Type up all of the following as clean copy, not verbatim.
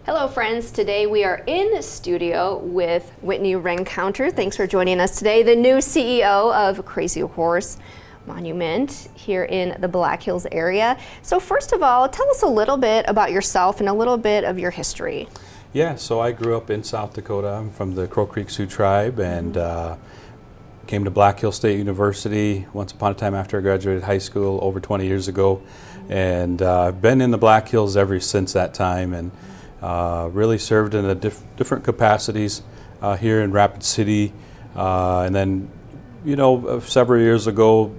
Hello friends, today we are in studio with Whitney Rencountre. Thanks for joining us today, the new CEO of Crazy Horse Monument here in the Black Hills area. So first of all, tell us a little bit about yourself and a little bit of your history. Yeah, so I grew up in South Dakota. I'm from the Crow Creek Sioux tribe and came to Black Hills State University once upon a time after I graduated high school over 20 years ago. And I've been in the Black Hills ever since that time, and really served in different capacities here in Rapid City. And then, several years ago,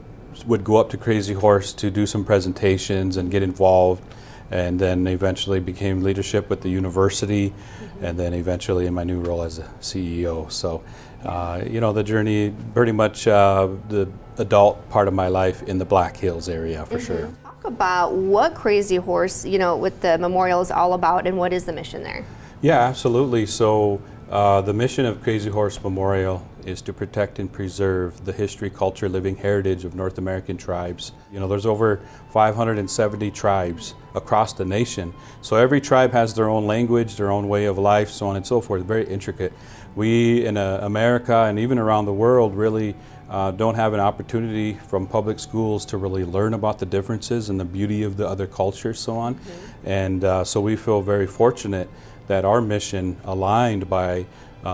would go up to Crazy Horse to do some presentations and get involved. And then eventually became leadership with the university, and then eventually in my new role as a CEO. So, the journey, pretty much the adult part of my life in the Black Hills area for sure. Talk about what Crazy Horse, with the memorial is all about, and what is the mission there? Yeah, absolutely. So the mission of Crazy Horse Memorial is to protect and preserve the history, culture, living heritage of North American tribes. There's over 570 tribes across the nation. So every tribe has their own language, their own way of life, so on and so forth. Very intricate. We in America and even around the world really don't have an opportunity from public schools to really learn about the differences and the beauty of the other cultures, so on. And so we feel very fortunate that our mission, aligned by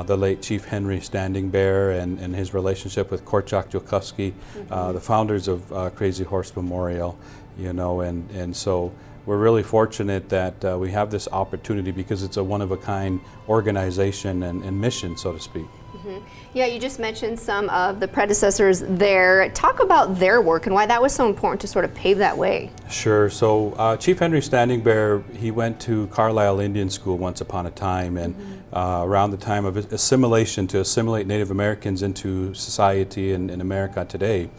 the late Chief Henry Standing Bear and his relationship with Korczak Jokowski, the founders of Crazy Horse Memorial, and so we're really fortunate that we have this opportunity because it's a one-of-a-kind organization and mission, so to speak. Yeah, you just mentioned some of the predecessors there. Talk about their work and why that was so important to sort of pave that way. Sure. So Chief Henry Standing Bear, he went to Carlisle Indian School once upon a time, and around the time of assimilation, to assimilate Native Americans into society in America today.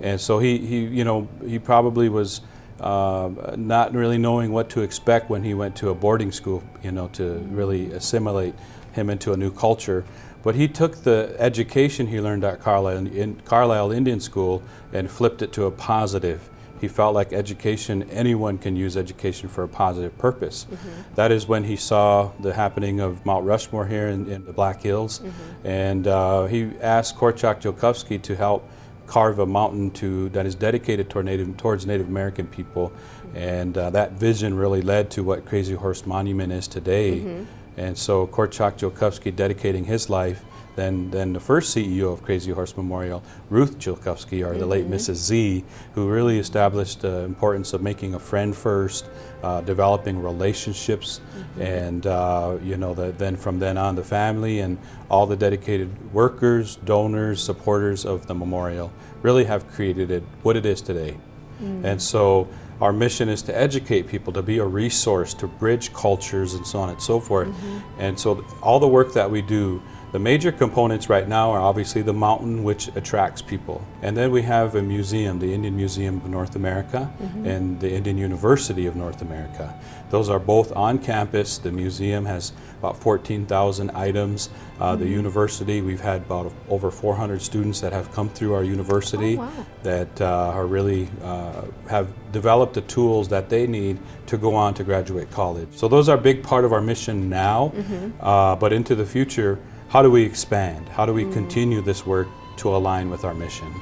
And so he probably was not really knowing what to expect when he went to a boarding school, to really assimilate him into a new culture. But he took the education he learned at Carlisle Indian School and flipped it to a positive. He felt like anyone can use education for a positive purpose. That is when he saw the happening of Mount Rushmore here in the Black Hills. And he asked Korczak Jokowski to help carve a mountain that is dedicated towards Native American people. And that vision really led to what Crazy Horse Monument is today. And so Korczak Jokowski dedicating his life, then the first CEO of Crazy Horse Memorial, Ruth Jokowski, or the late Mrs. Z, who really established the importance of making a friend first, developing relationships, and then from then on the family and all the dedicated workers, donors, supporters of the memorial really have created it what it is today. And so our mission is to educate people, to be a resource, to bridge cultures and so on and so forth. And so all the work that we do, the major components right now are obviously the mountain, which attracts people. And then we have a museum, the Indian Museum of North America and the Indian University of North America. Those are both on campus. The museum has about 14,000 items. The university, we've had about over 400 students that have come through our university that are really have developed the tools that they need to go on to graduate college. So those are a big part of our mission now, but into the future, how do we expand? How do we continue this work to align with our mission?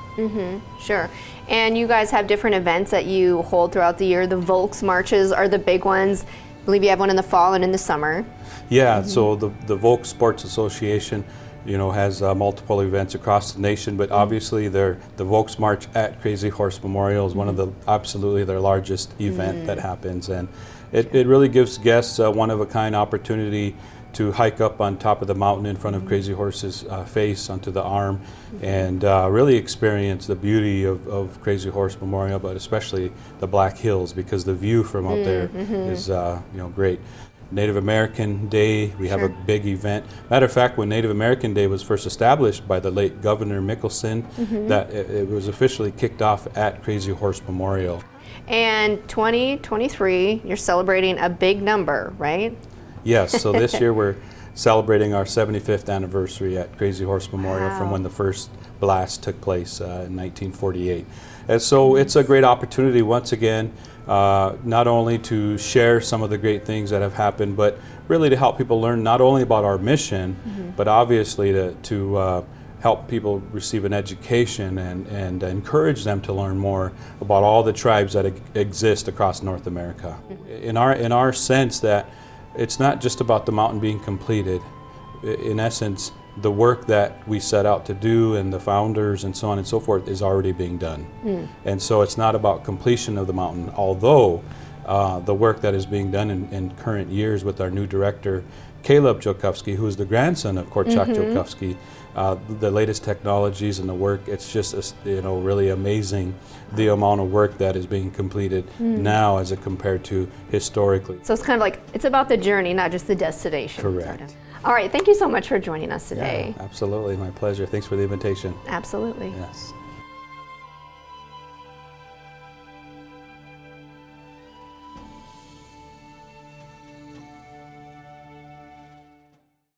Sure. And you guys have different events that you hold throughout the year. The Volks Marches are the big ones. I believe you have one in the fall and in the summer. Yeah, so the Volks Sports Association, has multiple events across the nation, but obviously the Volks March at Crazy Horse Memorial is one of absolutely their largest event that happens, and it really gives guests a one-of-a-kind opportunity to hike up on top of the mountain in front of Crazy Horse's face onto the arm and really experience the beauty of Crazy Horse Memorial, but especially the Black Hills, because the view from up there is great. Native American Day, we have a big event. Matter of fact, when Native American Day was first established by the late Governor Mickelson, that it was officially kicked off at Crazy Horse Memorial. And 2023, you're celebrating a big number, right? Yes, so this year we're celebrating our 75th anniversary at Crazy Horse Memorial from when the first blast took place in 1948. And so it's a great opportunity once again, not only to share some of the great things that have happened, but really to help people learn not only about our mission, but obviously to help people receive an education and encourage them to learn more about all the tribes that exist across North America. In our sense that it's not just about the mountain being completed. In essence, the work that we set out to do and the founders and so on and so forth is already being done. And so it's not about completion of the mountain, although the work that is being done in current years with our new director, Caleb Jokowski, who is the grandson of Korczak Jokowski, the latest technologies and the work, it's just really amazing the amount of work that is being completed now as it compared to historically. So it's kind of like, it's about the journey, not just the destination. Correct. All right, thank you so much for joining us today. Yeah, absolutely, my pleasure. Thanks for the invitation. Absolutely. Yes.